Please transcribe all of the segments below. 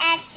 HAND،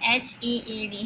HEAD،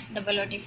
FOOT،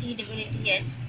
TEATH،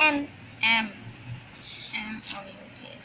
MOUTH۔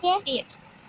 TH،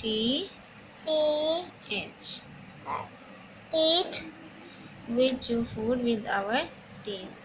TH، we chew food with our teeth۔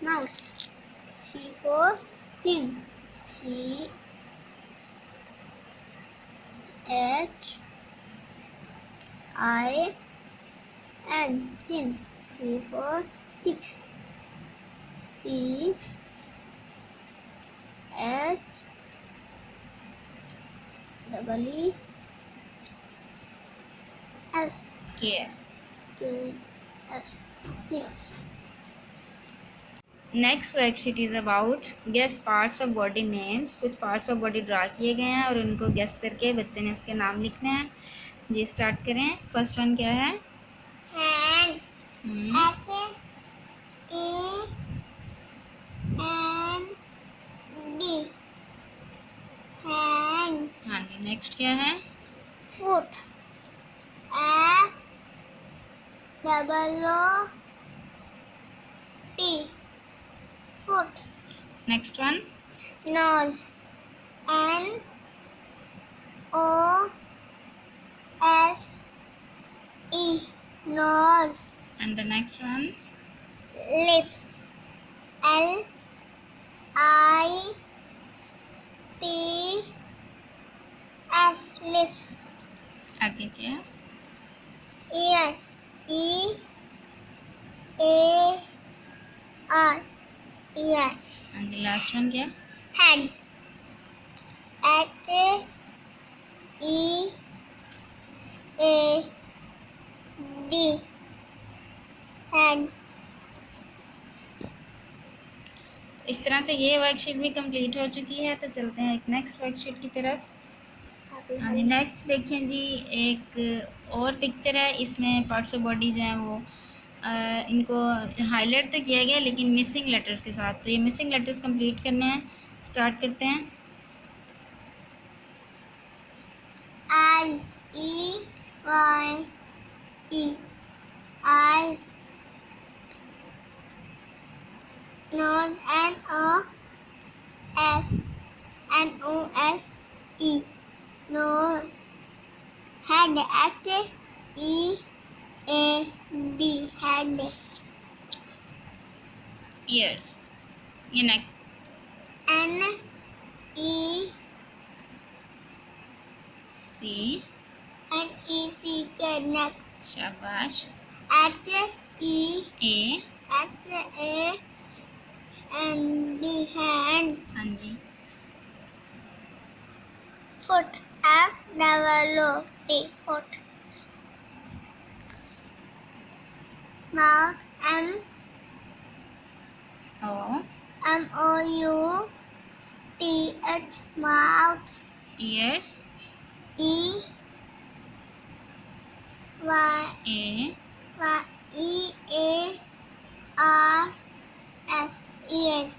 mouth, C for chin, CH, I-N, chin. C for chicks. C-H-E-E-S. Yes. K-S. Chicks. Next worksheet is about guess parts of body names. कुछ parts of body draw किए गए हैं और उनको guess करके बच्चे ने उसके नाम लिखने हैं। जी स्टार्ट करें। फर्स्ट वन क्या है? Hand. हम्म, H-A-N-D. Hand. हाँ जी। नेक्स्ट क्या है? Foot. F-O-O-T. Foot. Next one? Nose. N-O-S-E. Nose. And the next one? Lips. L-I-P-S. Lips. आगे क्या? Ear. E-A-R. Ear. And the last one क्या? Head. H-E-A-D. Head. इस तरह से ये वर्कशीट भी कंप्लीट हो चुकी है। तो चलते हैं एक नेक्स्ट वर्कशीट की तरफ। हाँ जी। नेक्स्ट देखें जी, एक और पिक्चर है। इसमें पार्ट्स ऑफ बॉडी जो हैं वो इनको हाईलाइट तो किया गया लेकिन मिसिंग लेटर्स के साथ। तो ये मिसिंग लेटर्स कंप्लीट करने हैं। स्टार्ट करते हैं। Eyes. E-Y-E. Eyes. Nose. N-O-S-E. Nose. Head. H-E-A-D. Head. Years. ये नेक। सी। N-E-C. Neck. शाबाश। H-E-H-A-N-D. ए। Hand. हाँ जी। Foot. F-O-O-T. Foot. Mouth. ओ। M-O-U-T-H. Mouth. Years. E-Y-E-A-R-S. Ears.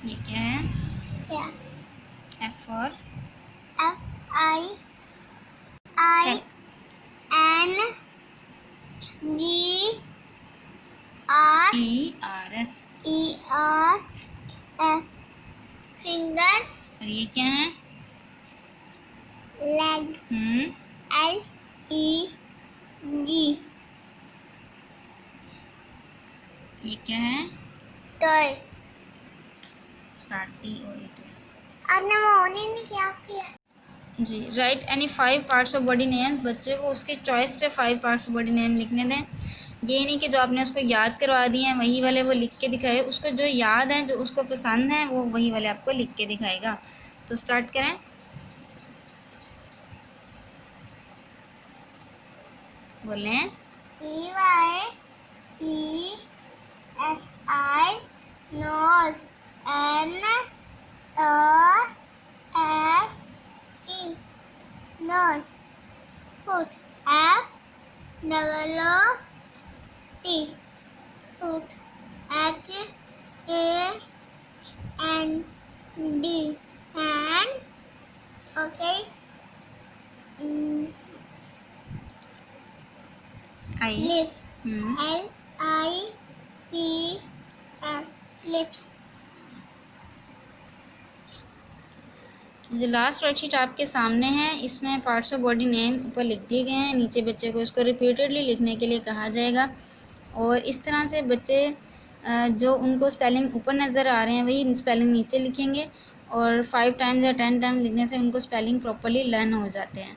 ये क्या है? Yeah. F for? F-I-I-N-G-R. E-R-S। E-R-S. Fingers. और ये क्या है? Leg. L-E-G. ये क्या है? Toy. Start T-O-A। आपने वो ऑन ही नहीं किया। जी। Write any 5 parts of body names. बच्चे को उसके चॉइस पे 5 पार्ट्स ऑफ बॉडी नेम लिखने दें। ये नहीं कि जो आपने उसको याद करवा दिए हैं वही वाले वो लिख के दिखाए। उसको जो याद है, जो उसको पसंद है, वो वही वाले आपको लिख के दिखाएगा। तो स्टार्ट करें। बोलें। E-Y-E-S-I. Nose. N-O-S-E. Nose. Foot. F-O-O-T. Foot. H-A-N-D. Hand. Okay. आई। Lips. L-I-P-S. Lips. जो लास्ट वर्कशीट आपके सामने है, इसमें पार्ट्स ऑफ बॉडी नेम ऊपर लिख दिए गए हैं। नीचे बच्चे को इसको रिपीटेडली लिखने के लिए कहा जाएगा। और इस तरह से बच्चे जो उनको स्पेलिंग ऊपर नज़र आ रहे हैं वही स्पेलिंग नीचे लिखेंगे। और 5 टाइम्स या 10 टाइम्स लिखने से उनको स्पेलिंग प्रॉपरली लर्न हो जाते हैं।